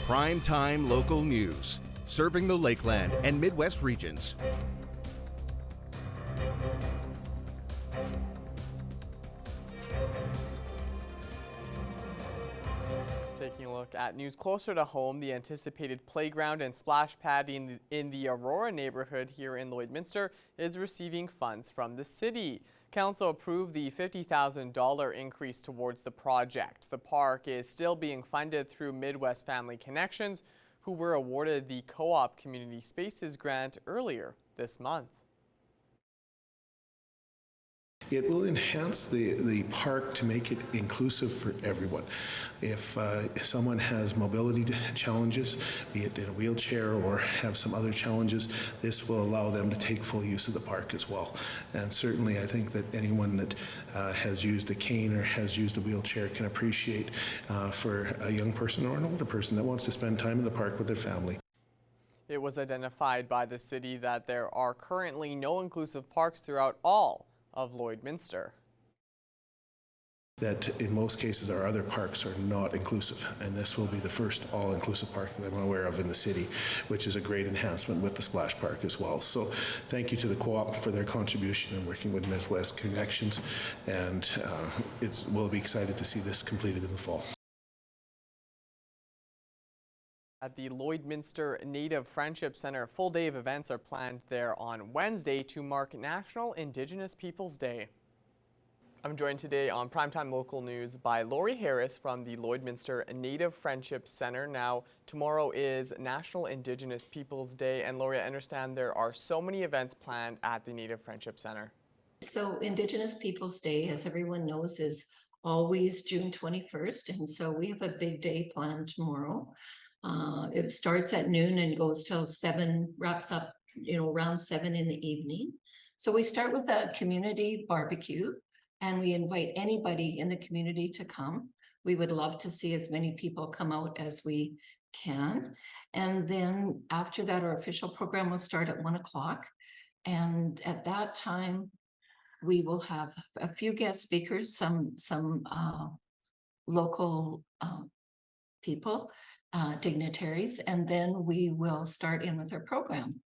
Prime Time Local News, serving the Lakeland and Midwest regions. Taking a look at news closer to home, the anticipated playground and splash pad in the Aurora neighborhood here in Lloydminster is receiving funds from the city. Council approved the $50,000 increase towards the project. The park is still being funded through Midwest Family Connections, who were awarded the Co-op Community Spaces grant earlier this month. It will enhance the park to make it inclusive for everyone. If someone has mobility challenges, be it in a wheelchair or have some other challenges, this will allow them to take full use of the park as well. And certainly I think that anyone that has used a cane or has used a wheelchair can appreciate for a young person or an older person that wants to spend time in the park with their family. It was identified by the city that there are currently no inclusive parks throughout all of Lloydminster. That in most cases our other parks are not inclusive, and this will be the first all-inclusive park that I'm aware of in the city, which is a great enhancement with the splash park as well. So thank you to the Co-op for their contribution in working with Midwest Connections, and we'll be excited to see this completed in the fall. At the Lloydminster Native Friendship Center, a full day of events are planned there on Wednesday to mark National Indigenous Peoples Day. I'm joined today on Primetime Local News by Lori Harris from the Lloydminster Native Friendship Center. Now, tomorrow is National Indigenous Peoples Day, and Lori, I understand there are so many events planned at the Native Friendship Center. So Indigenous Peoples Day, as everyone knows, is always June 21st, and so we have a big day planned tomorrow. It starts at noon and goes till 7, wraps up, around 7 in the evening. So we start with a community barbecue, and we invite anybody in the community to come. We would love to see as many people come out as we can. And then after that, our official program will start at 1 o'clock. And at that time, we will have a few guest speakers, some local people, dignitaries, and then we will start in with our program.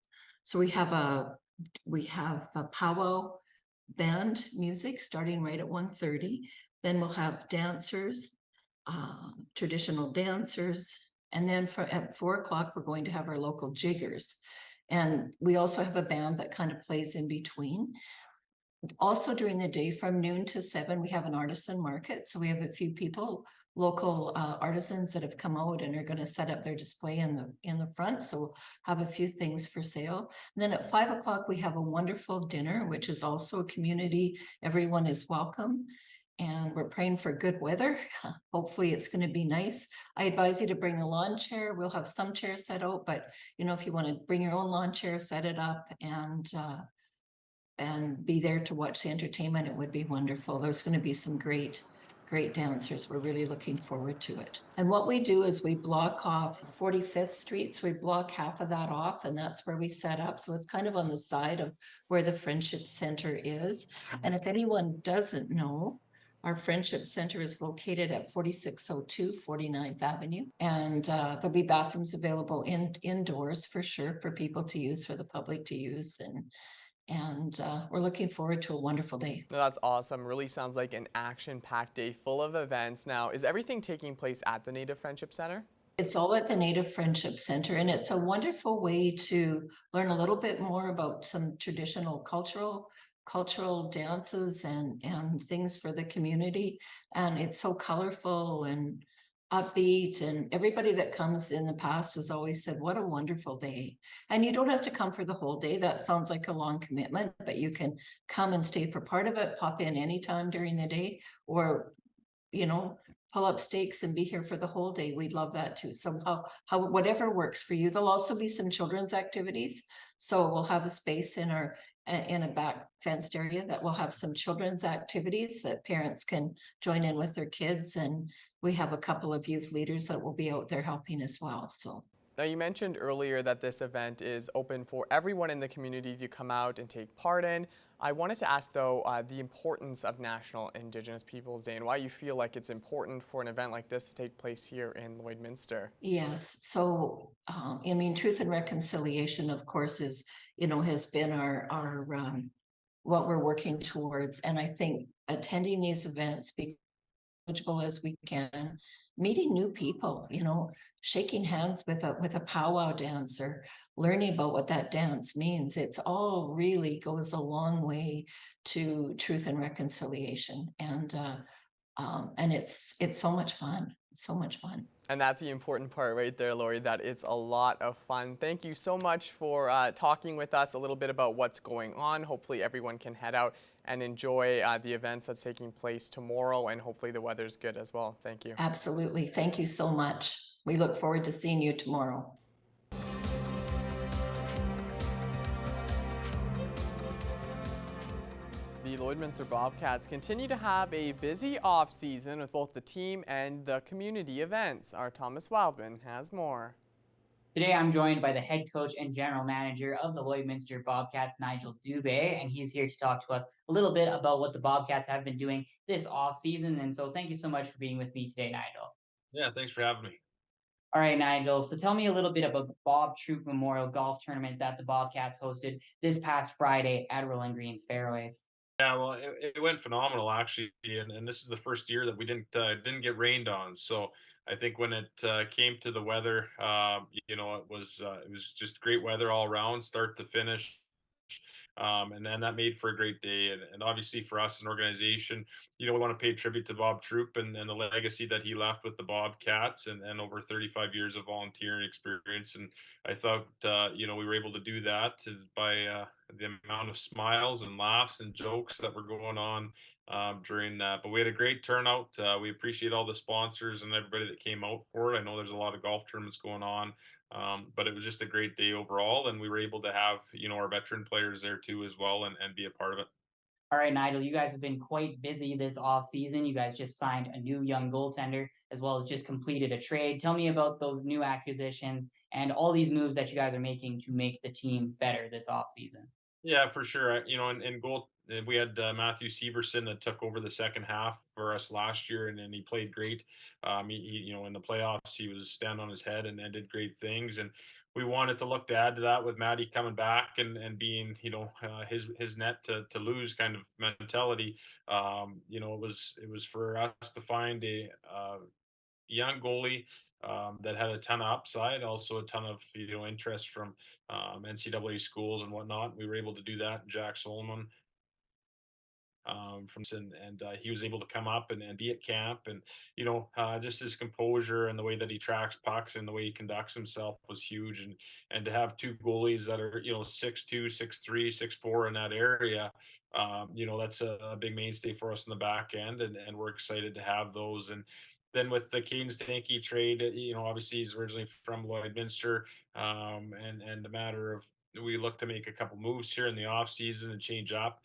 So we have a powwow band music starting right at 1:30. Then we'll have dancers, traditional dancers, and then at 4 o'clock we're going to have our local jiggers, and we also have a band that kind of plays in between. Also during the day from noon to 7, we have an artisan market. So we have a few people, local artisans that have come out and are going to set up their display in the front. So we'll have a few things for sale. And then at 5 o'clock, we have a wonderful dinner, which is also a community. Everyone is welcome. And we're praying for good weather. Hopefully it's going to be nice. I advise you to bring a lawn chair. We'll have some chairs set out, but if you want to bring your own lawn chair, set it up and be there to watch the entertainment, it would be wonderful. There's going to be some great dancers. We're really looking forward to it. And what we do is we block off 45th Street. So we block half of that off, and that's where we set up. So it's kind of on the side of where the Friendship Center is. And if anyone doesn't know, our Friendship Center is located at 4602 49th Avenue. And there'll be bathrooms available indoors for sure for people to use, for the public to use. And we're looking forward to a wonderful day. That's awesome. Really sounds like an action-packed day full of events. Now, is everything taking place at the Native Friendship Center? It's all at the Native Friendship Center, and it's a wonderful way to learn a little bit more about some traditional cultural dances and things for the community. And it's so colorful and upbeat, and everybody that comes in the past has always said, what a wonderful day. And you don't have to come for the whole day. That sounds like a long commitment, but you can come and stay for part of it, pop in anytime during the day, or pull up stakes and be here for the whole day. We'd love that too. So whatever works for you. There'll also be some children's activities. So we'll have a space in a back fenced area that will have some children's activities that parents can join in with their kids. And we have a couple of youth leaders that will be out there helping as well. So. Now, you mentioned earlier that this event is open for everyone in the community to come out and take part in. I wanted to ask, though, the importance of National Indigenous Peoples Day and why you feel like it's important for an event like this to take place here in Lloydminster. Yes, so, I mean, truth and reconciliation, of course, is, has been what we're working towards. And I think attending these events, be knowledgeable as we can, meeting new people, shaking hands with a powwow dancer, learning about what that dance means. It's all really goes a long way to truth and reconciliation. And it's so much fun. It's so much fun. And that's the important part right there, Lori, that it's a lot of fun. Thank you so much for talking with us a little bit about what's going on. Hopefully everyone can head out and enjoy the events that's taking place tomorrow, and hopefully the weather's good as well. Thank you. Absolutely. Thank you so much. We look forward to seeing you tomorrow. The Lloydminster Bobcats continue to have a busy off-season with both the team and the community events. Our Thomas Wildman has more. Today, I'm joined by the head coach and general manager of the Lloydminster Bobcats, Nigel Dubé, and he's here to talk to us a little bit about what the Bobcats have been doing this off-season. And so thank you so much for being with me today, Nigel. Yeah, thanks for having me. All right, Nigel. So tell me a little bit about the Bob Troop Memorial Golf Tournament that the Bobcats hosted this past Friday at Rolling Greens Fairways. Yeah, well, it went phenomenal actually, and this is the first year that we didn't get rained on. So I think when it came to the weather, it was just great weather all around, start to finish. And then that made for a great day. And obviously for us, an organization, we want to pay tribute to Bob Troop and the legacy that he left with the Bobcats and over 35 years of volunteering experience. And I thought, we were able to do that by the amount of smiles and laughs and jokes that were going on during that. But we had a great turnout. We appreciate all the sponsors and everybody that came out for it. I know there's a lot of golf tournaments going on. But it was just a great day overall, and we were able to have our veteran players there too as well, and be a part of it. All right, Nigel, you guys have been quite busy this offseason. You guys just signed a new young goaltender as well as just completed a trade. Tell me about those new acquisitions and all these moves that you guys are making to make the team better this offseason. Yeah, for sure. In goal, we had Matthew Severson that took over the second half for us last year, and he played great. In the playoffs, he was stand on his head and did great things. And we wanted to look to add to that with Matty coming back and being, his net to lose kind of mentality. It was for us to find a young goalie that had a ton of upside, also a ton of interest from NCAA schools and whatnot. We were able to do that. Jack Solomon he was able to come up and be at camp, and just his composure and the way that he tracks pucks and the way he conducts himself was huge. And to have two goalies that are 6'2", 6'3", 6'4" in that area, that's a big mainstay for us in the back end, and we're excited to have those. And then with the Caden Stanky trade, obviously he's originally from Lloydminster, and a matter of we look to make a couple moves here in the off season and change up.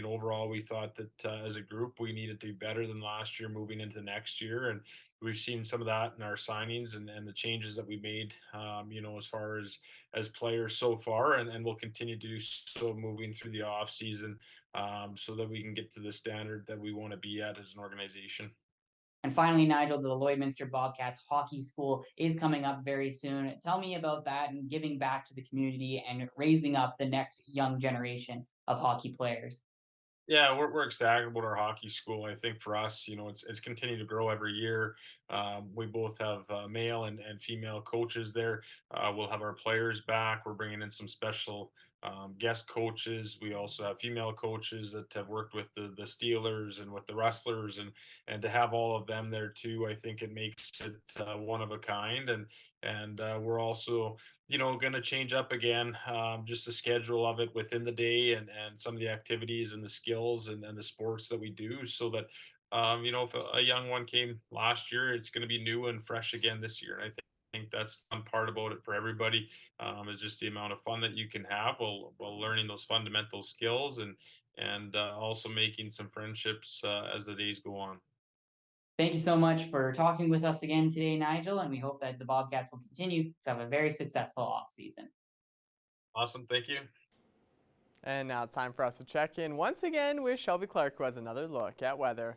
Overall, we thought that as a group, we needed to be better than last year moving into next year. And we've seen some of that in our signings and the changes that we made, as far as players so far. And we'll continue to do so moving through the off season, so that we can get to the standard that we want to be at as an organization. And finally, Nigel, the Lloydminster Bobcats hockey school is coming up very soon. Tell me about that and giving back to the community and raising up the next young generation of hockey players. Yeah, we're ecstatic about our hockey school. I think for us, it's continued to grow every year. We both have male and female coaches there. We'll have our players back. We're bringing in some special guest coaches. We also have female coaches that have worked with the Steelers and with the wrestlers, and to have all of them there too, I think it makes it one of a kind. And we're also going to change up again, just the schedule of it within the day and some of the activities and the skills and the sports that we do, so that if a young one came last year, it's going to be new and fresh again this year. And I think that's the fun part about it for everybody, is just the amount of fun that you can have while learning those fundamental skills and also making some friendships as the days go on. Thank you so much for talking with us again today, Nigel, and we hope that the Bobcats will continue to have a very successful offseason. Awesome. Thank you. And now it's time for us to check in once again with Shelby Clark, who has another look at weather.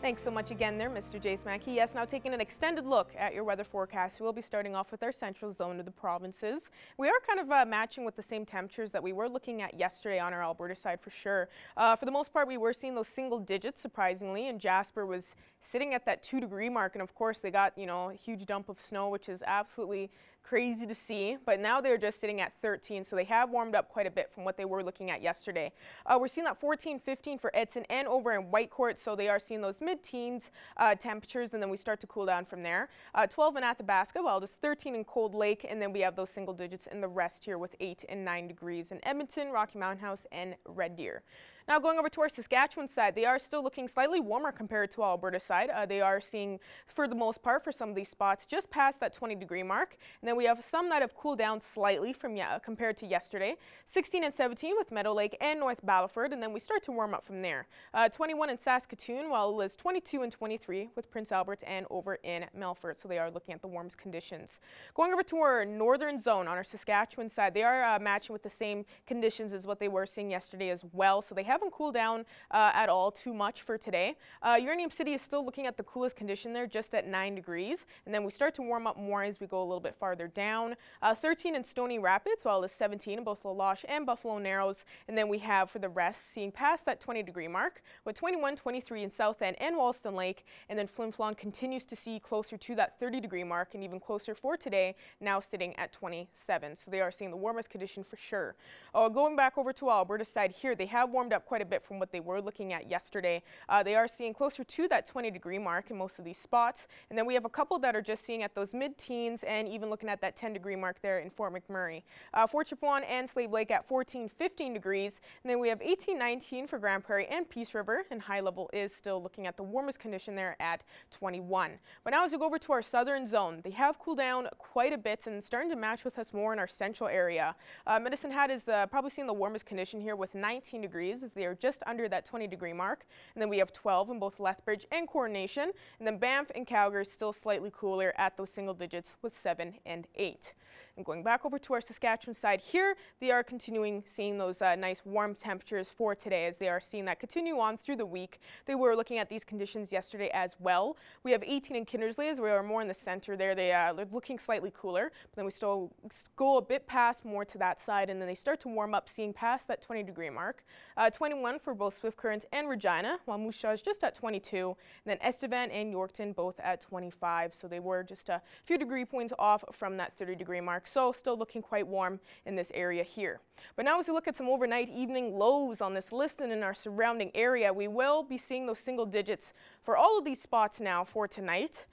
Thanks so much again there, Mr. Jace Mackey. Yes, now taking an extended look at your weather forecast, we'll be starting off with our central zone of the provinces. We are kind of matching with the same temperatures that we were looking at yesterday on our Alberta side for sure. For the most part, we were seeing those single digits, surprisingly, and Jasper was sitting at that 2-degree mark, and of course they got, a huge dump of snow, which is absolutely crazy to see, but now they're just sitting at 13, so they have warmed up quite a bit from what they were looking at yesterday. We're seeing that 14, 15 for Edson and over in Whitecourt, so they are seeing those mid-teens temperatures, and then we start to cool down from there. 12 in Athabasca, well, just 13 in Cold Lake, and then we have those single digits in the rest here with 8 and 9 degrees in Edmonton, Rocky Mountain House, and Red Deer. Now going over to our Saskatchewan side, they are still looking slightly warmer compared to our Alberta side. They are seeing, for the most part, for some of these spots, just past that 20-degree mark. And then we have some that have cooled down slightly from compared to yesterday. 16 and 17 with Meadow Lake and North Battleford, and then we start to warm up from there. 21 in Saskatoon, while it is 22 and 23 with Prince Albert and over in Melfort. So they are looking at the warmest conditions. Going over to our northern zone on our Saskatchewan side, they are matching with the same conditions as what they were seeing yesterday as well. So they haven't cooled down at all too much for today. Uranium City is still looking at the coolest condition there, just at 9 degrees. And then we start to warm up more as we go a little bit farther down. 13 in Stony Rapids, while it's 17 in both La Loche and Buffalo Narrows. And then we have for the rest seeing past that 20-degree mark with 21, 23 in South End and Wollaston Lake. And then Flin Flon continues to see closer to that 30-degree mark and even closer for today, now sitting at 27. So they are seeing the warmest condition for sure. Going back over to our Alberta side here, they have warmed up quite a bit from what they were looking at yesterday. They are seeing closer to that 20-degree mark in most of these spots. And then we have a couple that are just seeing at those mid-teens and even looking at that 10-degree mark there in Fort McMurray. Fort Chipewyan and Slave Lake at 14, 15 degrees. And then we have 18, 19 for Grand Prairie and Peace River. And High Level is still looking at the warmest condition there at 21. But now as we go over to our southern zone, they have cooled down quite a bit and starting to match with us more in our central area. Medicine Hat is probably seeing the warmest condition here with 19 degrees as they are just under that 20-degree mark. And then we have 12 in both Lethbridge and Coronation. And then Banff and Calgary is still slightly cooler at those single digits with 7 and 8. And going back over to our Saskatchewan side here, they are continuing seeing those nice warm temperatures for today as they are seeing that continue on through the week. They were looking at these conditions yesterday as well. We have 18 in Kindersley as we are more in the center there. They're looking slightly cooler, but then we still go a bit past more to that side, and then they start to warm up, seeing past that 20-degree mark. 21 for both Swift Current and Regina, while Moose Jaw is just at 22, and then Estevan and Yorkton both at 25. So they were just a few degree points off from that 30-degree mark. So still looking quite warm in this area here. But now as we look at some overnight evening lows on this list and in our surrounding area, we will be seeing those single digits for all of these spots now for tonight.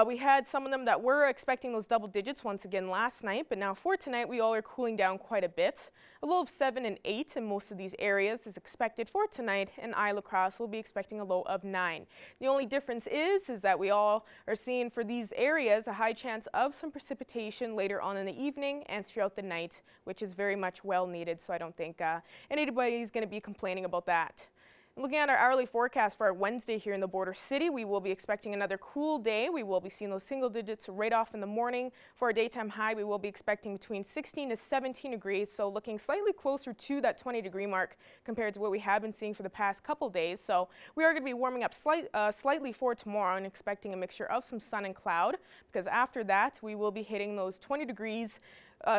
We had some of them that were expecting those double digits once again last night, but now for tonight we all are cooling down quite a bit. A low of 7 and 8 in most of these areas is expected for tonight, and Isle Cross will be expecting a low of 9. The only difference is that we all are seeing for these areas a high chance of some precipitation later on in the evening and throughout the night, which is very much well needed, so I don't think anybody is going to be complaining about that. Looking at our hourly forecast for our Wednesday here in the border city, we will be expecting another cool day. We will be seeing those single digits right off in the morning. For our daytime high, we will be expecting between 16 to 17 degrees, so looking slightly closer to that 20-degree mark compared to what we have been seeing for the past couple days. So we are going to be warming up slightly for tomorrow and expecting a mixture of some sun and cloud, because after that we will be hitting those 20 degrees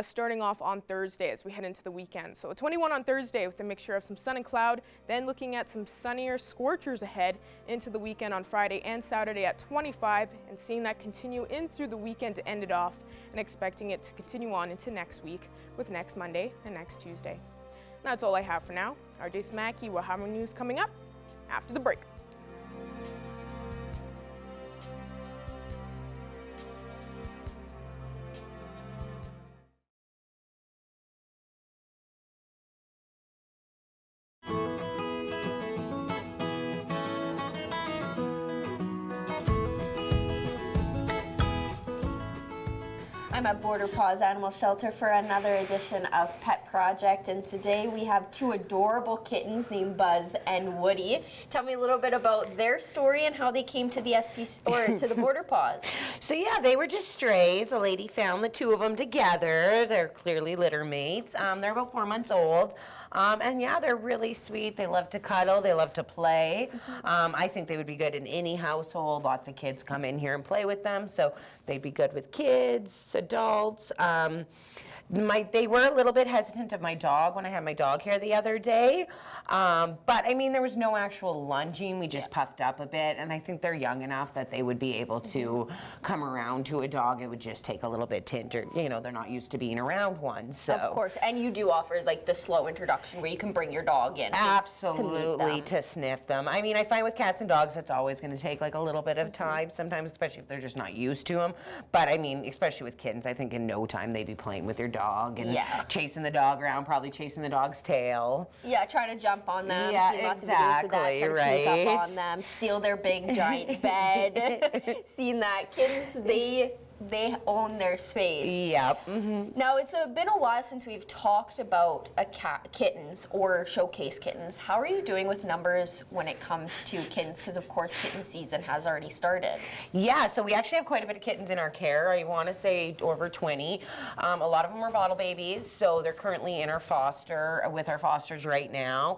starting off on Thursday as we head into the weekend. So 21 on Thursday with a mixture of some sun and cloud, then looking at some sunnier scorchers ahead into the weekend on Friday and Saturday at 25, and seeing that continue in through the weekend to end it off, and expecting it to continue on into next week with next Monday and next Tuesday. That's all I have for now. RJ Mackey will have more news coming up after the break. I'm at Border Paws Animal Shelter for another edition of Pet Project, and today we have two adorable kittens named Buzz and Woody. Tell me a little bit about their story and how they came to the or to the Border Paws. So yeah, they were just strays. A lady found the two of them together. They're clearly litter mates. They're about 4 months old. And yeah, they're really sweet. They love to cuddle. They love to play. I think they would be good in any household. Lots of kids come in here and play with them, so they'd be good with kids, adults. They were a little bit hesitant of my dog when I had my dog here the other day. But I mean, there was no actual lunging. We just puffed up a bit, and I think they're young enough that they would be able to come around to a dog. It would just take a little bit to they're not used to being around one. So Of course, and you do offer like the slow introduction where you can bring your dog in. Absolutely, to sniff them. I mean, I find with cats and dogs, it's always going to take like a little bit of time sometimes, especially if they're just not used to them. But I mean, especially with kittens, I think in no time they'd be playing with their dog and chasing the dog around, probably chasing the dog's tail. Yeah, trying to jump on them. Yeah, seen lots of videos of that, trying to sneak right. up on them, steal their big giant bed. Seen that. Kittens, they own their space. Yep. Now, it's been a while since we've talked about kittens or showcase kittens. How are you doing with numbers when it comes to kittens? Because, of course, kitten season has already started. Yeah, so we actually have quite a bit of kittens in our care. I want to say over 20. A lot of them are bottle babies, so they're currently in our with our fosters right now.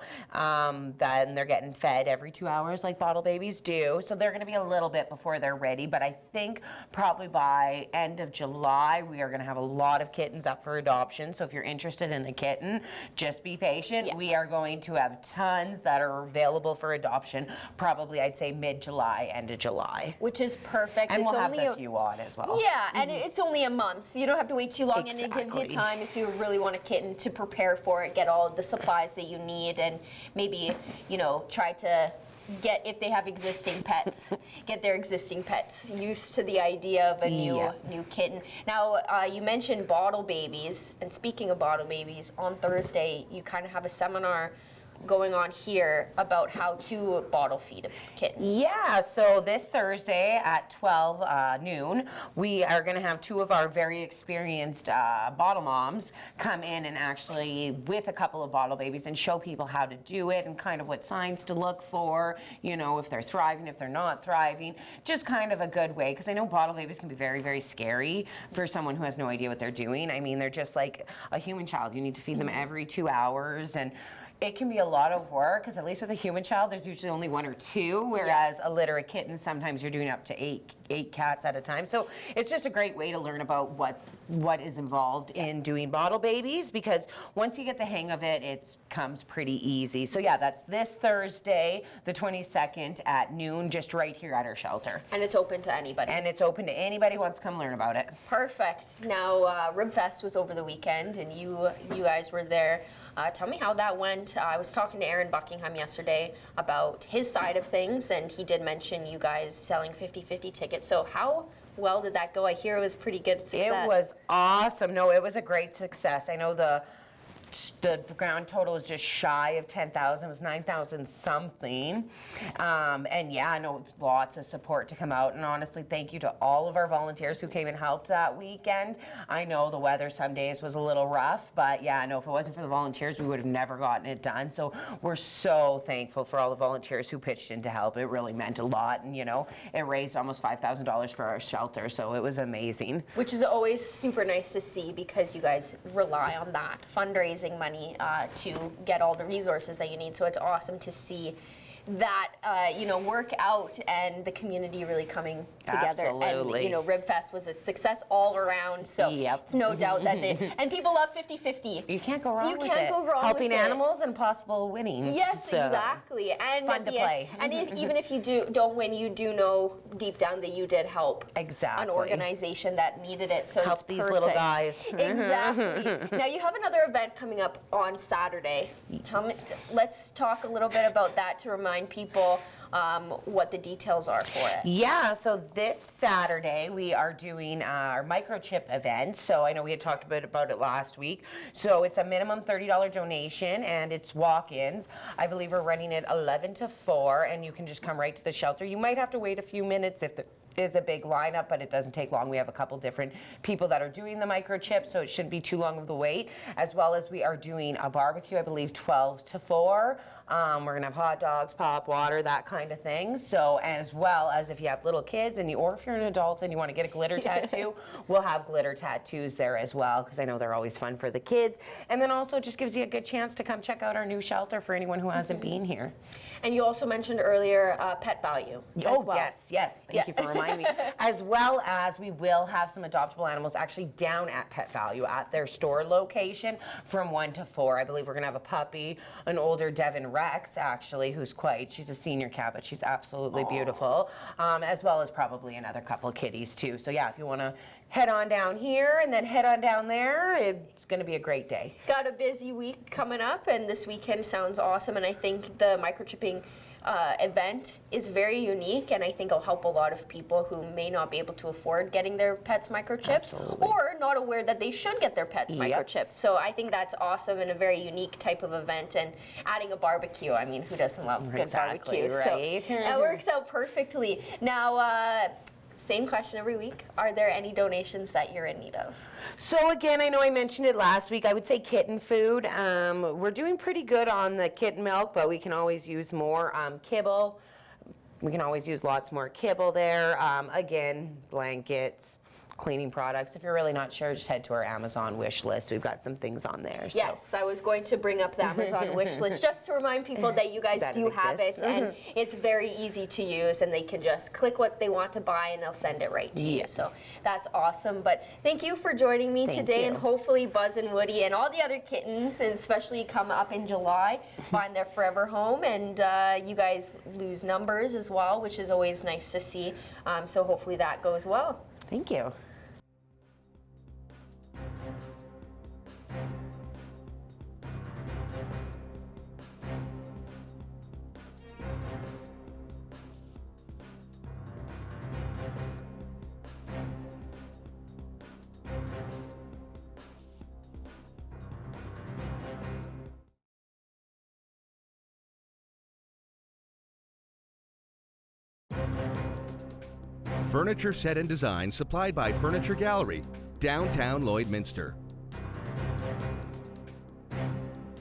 Then they're getting fed every 2 hours like bottle babies do. So they're going to be a little bit before they're ready, but I think probably by end of July, we are going to have a lot of kittens up for adoption. So if you're interested in a kitten, just be patient. Yeah. We are going to have tons that are available for adoption, probably I'd say mid-July, end of July. Which is perfect. And it's we'll have only the few on as well. Yeah, and it's only a month, so you don't have to wait too long, and it gives you Exactly. time if you really want a kitten to prepare for it, get all of the supplies that you need, and maybe, try to get, if they have existing pets, get their existing pets used to the idea of a new kitten. Now, you mentioned bottle babies, and speaking of bottle babies, on Thursday you kind of have a seminar going on here about how to bottle feed a kitten. Yeah, so this Thursday at 12 noon, we are going to have two of our very experienced bottle moms come in and actually with a couple of bottle babies and show people how to do it and kind of what signs to look for, if they're thriving, if they're not thriving, just kind of a good way, because I know bottle babies can be very, very scary for someone who has no idea what they're doing. I mean, they're just like a human child. You need to feed them every 2 hours, and it can be a lot of work, because at least with a human child, there's usually only one or two, whereas a litter of kittens, sometimes you're doing up to eight cats at a time. So it's just a great way to learn about what is involved in doing bottle babies, because once you get the hang of it, it comes pretty easy. So yeah, that's this Thursday, the 22nd at noon, just right here at our shelter. And it's open to anybody. And it's open to anybody who wants to come learn about it. Perfect. Now, Ribfest was over the weekend, and you guys were there. Tell me how that went. I was talking to Aaron Buckingham yesterday about his side of things, and he did mention you guys selling 50-50 tickets. So how well did that go? I hear it was pretty good success. It was awesome. No, it was a great success. I know the ground total was just shy of 10,000. It was 9,000 something. And yeah, I know it's lots of support to come out. And honestly, thank you to all of our volunteers who came and helped that weekend. I know the weather some days was a little rough, but yeah, I know if it wasn't for the volunteers, we would have never gotten it done. So we're so thankful for all the volunteers who pitched in to help. It really meant a lot. And it raised almost $5,000 for our shelter. So it was amazing. Which is always super nice to see, because you guys rely on that fundraising money to get all the resources that you need. So it's awesome to see that work out and the community really coming together. Absolutely. And Ribfest was a success all around. So it's no doubt that and people love 50-50. You can't go wrong with it. You can't go wrong Helping with animals and possible winnings. Yes, so exactly. And fun to play. And even if you don't win, you do know deep down that you did help exactly an organization that needed it. So help it's these perfect. little guys. Exactly. Now you have another event coming up on Saturday. Let's talk a little bit about that to remind people what the details are for it. Yeah, so this Saturday we are doing our microchip event. So I know we had talked a bit about it last week. So it's a minimum $30 donation, and it's walk-ins. I believe we're running it 11 to 4, and you can just come right to the shelter. You might have to wait a few minutes if is a big lineup, but it doesn't take long. We have a couple different people that are doing the microchip, so it shouldn't be too long of the wait. As well as we are doing a barbecue, I believe 12 to 4. We're gonna have hot dogs, pop, water, that kind of thing. So, as well as if you have little kids or if you're an adult and you want to get a glitter tattoo, we'll have glitter tattoos there as well, because I know they're always fun for the kids. And then also just gives you a good chance to come check out our new shelter for anyone who hasn't been here. And you also mentioned earlier Pet Value as well. Yes. Thank you for reminding me. As well as we will have some adoptable animals actually down at Pet Value at their store location from 1 to 4. I believe we're going to have a puppy, an older Devon Rex, actually, she's a senior cat, but she's absolutely beautiful, as well as probably another couple of kitties, too. So, yeah, if you want to head on down here and then head on down there, it's going to be a great day. Got a busy week coming up, and this weekend sounds awesome, and I think the microchipping event is very unique, and I think it'll help a lot of people who may not be able to afford getting their pets microchipped or not aware that they should get their pets microchipped. So I think that's awesome and a very unique type of event, and adding a barbecue, I mean, who doesn't love good barbecue? Right. So it works out perfectly. Now, same question every week. Are there any donations that you're in need of? So again, I know I mentioned it last week. I would say kitten food. We're doing pretty good on the kitten milk, but we can always use more kibble. We can always use lots more kibble there. Again, blankets, cleaning products. If you're really not sure, just head to our Amazon wish list. We've got some things on there. So. Yes, I was going to bring up the Amazon wish list just to remind people that you guys do have it, and it's very easy to use, and they can just click what they want to buy and they'll send it right to you. So that's awesome. But thank you for joining me today, and hopefully Buzz and Woody and all the other kittens, and especially come up in July, find their forever home, and you guys lose numbers as well, which is always nice to see. So hopefully that goes well. Thank you. Furniture set and design supplied by Furniture Gallery, downtown Lloydminster.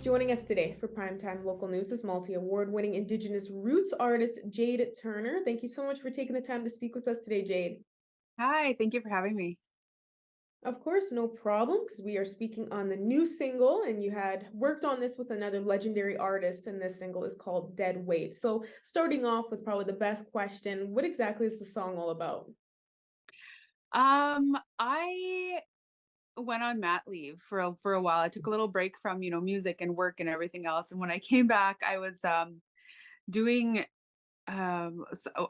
Joining us today for Primetime Local News is multi-award-winning Indigenous roots artist Jade Turner. Thank you so much for taking the time to speak with us today, Jade. Hi, thank you for having me. Of course, no problem, because we are speaking on the new single, and you had worked on this with another legendary artist, and this single is called Dead Weight. So starting off with probably the best question, what exactly is the song all about? I went on mat leave for a while. I took a little break from, music and work and everything else. And when I came back, I was doing a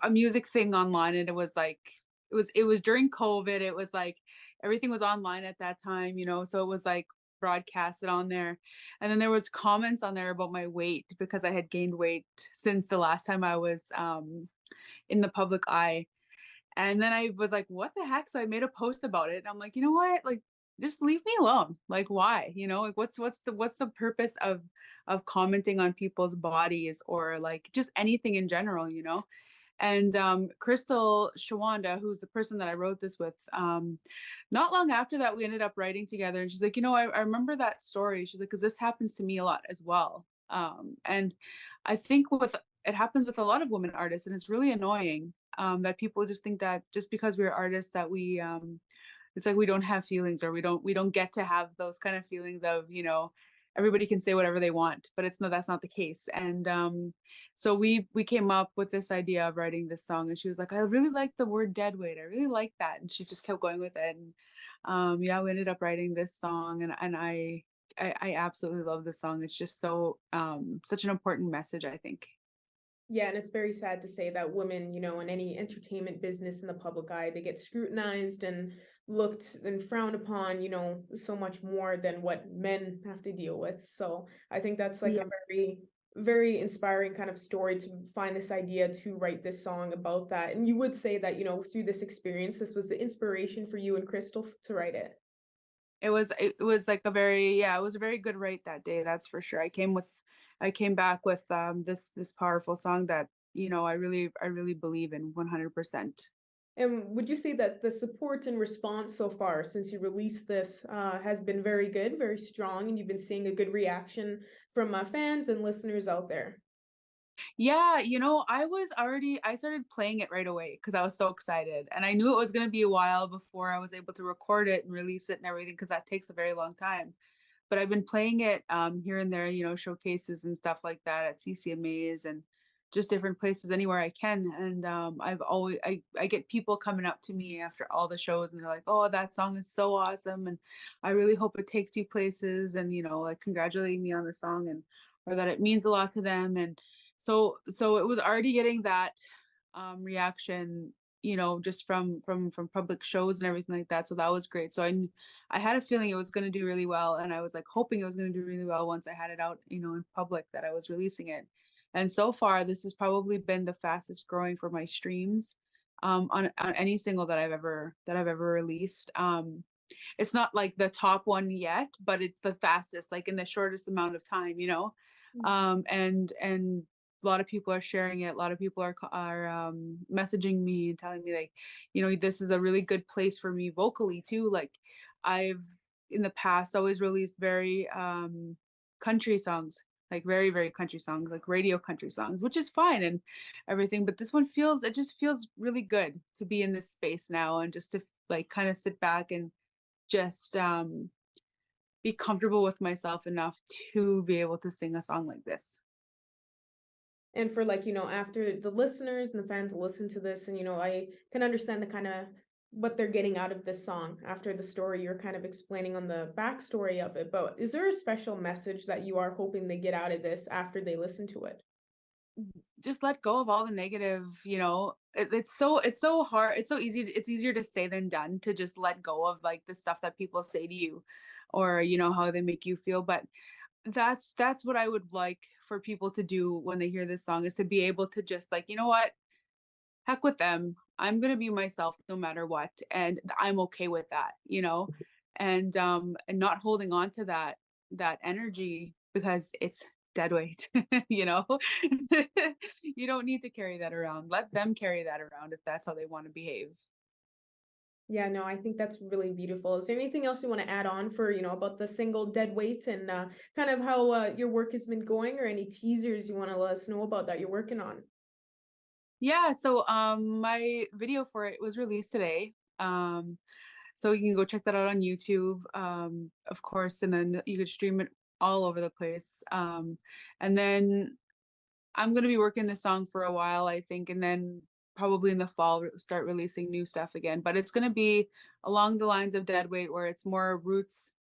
music thing online, and it was during COVID. It was like everything was online at that time, so it was like broadcasted on there. And then there was comments on there about my weight, because I had gained weight since the last time I was in the public eye. And then I was like, what the heck? So I made a post about it. And I'm like, you know what? Like, just leave me alone. Like, why? Like, what's the purpose of commenting on people's bodies, or like just anything in general, And Crystal Shawanda, who's the person that I wrote this with, not long after that, we ended up writing together. And she's like, I remember that story. She's like, because this happens to me a lot as well. And I think it happens with a lot of women artists, and it's really annoying that people just think that just because we're artists that we, it's like we don't have feelings, or we don't get to have those kind of feelings of, everybody can say whatever they want, but that's not the case. And so we came up with this idea of writing this song, and she was like, I really like the word dead weight. I really like that. And she just kept going with it. And we ended up writing this song, and I absolutely love this song. It's just so such an important message, I think. Yeah, and it's very sad to say that women, in any entertainment business in the public eye, they get scrutinized and looked and frowned upon, so much more than what men have to deal with. So I think that's like a very, very inspiring kind of story to find this idea to write this song about that. And you would say that, through this experience, this was the inspiration for you and Crystal to write it. It was like it was a very good write that day. That's for sure. I came back with this powerful song that, I really believe in 100%. And would you say that the support and response so far since you released this has been very good, very strong, and you've been seeing a good reaction from fans and listeners out there? Yeah, I started playing it right away because I was so excited. And I knew it was going to be a while before I was able to record it and release it and everything because that takes a very long time. But I've been playing it here and there, showcases and stuff like that at CCMAs and just different places anywhere I can. And I get people coming up to me after all the shows and they're like, oh, that song is so awesome. And I really hope it takes you places and, like congratulating me on the song and or that it means a lot to them. And so it was already getting that reaction, just from public shows and everything like that. So that was great. So I had a feeling it was going to do really well, and I was like hoping it was going to do really well once I had it out, in public that I was releasing it. And so far, this has probably been the fastest growing for my streams on any single that I've ever released. It's not like the top one yet, but it's the fastest, like in the shortest amount of time, and a lot of people are sharing it. A lot of people are messaging me and telling me like, this is a really good place for me vocally too. Like I've in the past always released very country songs, like very, very country songs, like radio country songs, which is fine and everything. But this one just feels really good to be in this space now and just to like kind of sit back and just be comfortable with myself enough to be able to sing a song like this. And for after the listeners and the fans listen to this and, I can understand the kind of what they're getting out of this song after the story you're kind of explaining on the backstory of it. But is there a special message that you are hoping they get out of this after they listen to it? Just let go of all the negative, it's so hard. It's easier to say than done to just let go of like the stuff that people say to you or, how they make you feel. But that's what I would like for people to do when they hear this song is to be able to just like, you know what, heck with them. I'm going to be myself no matter what. And I'm okay with that, and not holding on to that energy because it's dead weight, you don't need to carry that around. Let them carry that around if that's how they want to behave. Yeah, no, I think that's really beautiful. Is there anything else you want to add on for, about the single Dead Weight and kind of how your work has been going or any teasers you want to let us know about that you're working on? Yeah, so my video for it was released today. So you can go check that out on YouTube, of course, and then you could stream it all over the place. And then I'm gonna be working this song for a while, I think, and then probably in the fall start releasing new stuff again. But it's gonna be along the lines of Dead Weight, where it's more roots.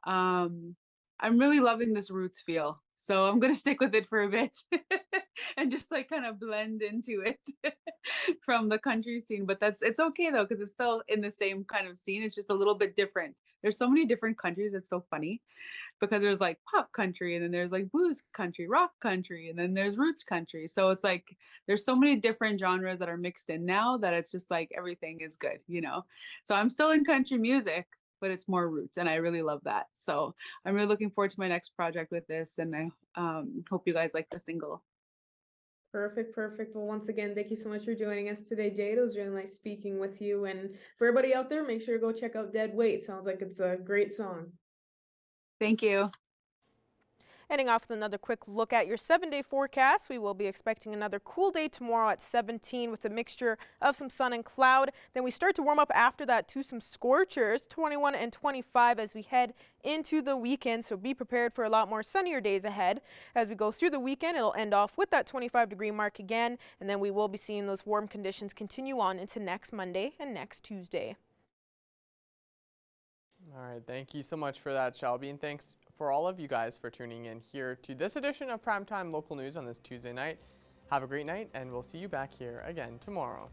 I'm really loving this roots feel, so I'm gonna stick with it for a bit and just like kind of blend into it from the country scene. But it's okay though, because it's still in the same kind of scene. It's just a little bit different. There's so many different countries. It's so funny because there's like pop country and then there's like blues country, rock country, and then there's roots country. So it's like there's so many different genres that are mixed in now that it's just like everything is good, So I'm still in country music, but it's more roots and I really love that. So I'm really looking forward to my next project with this, and I hope you guys like the single. Perfect, perfect. Well, once again, thank you so much for joining us today, Jade. It was really nice speaking with you. And for everybody out there, make sure to go check out Dead Weight. Sounds like it's a great song. Thank you. Heading off with another quick look at your 7-day forecast. We will be expecting another cool day tomorrow at 17 with a mixture of some sun and cloud. Then we start to warm up after that to some scorchers, 21 and 25 as we head into the weekend. So be prepared for a lot more sunnier days ahead. As we go through the weekend, it'll end off with that 25-degree mark again. And then we will be seeing those warm conditions continue on into next Monday and next Tuesday. All right, thank you so much for that, Shelby, and thanks for all of you guys for tuning in here to this edition of Primetime Local News on this Tuesday night. Have a great night, and we'll see you back here again tomorrow.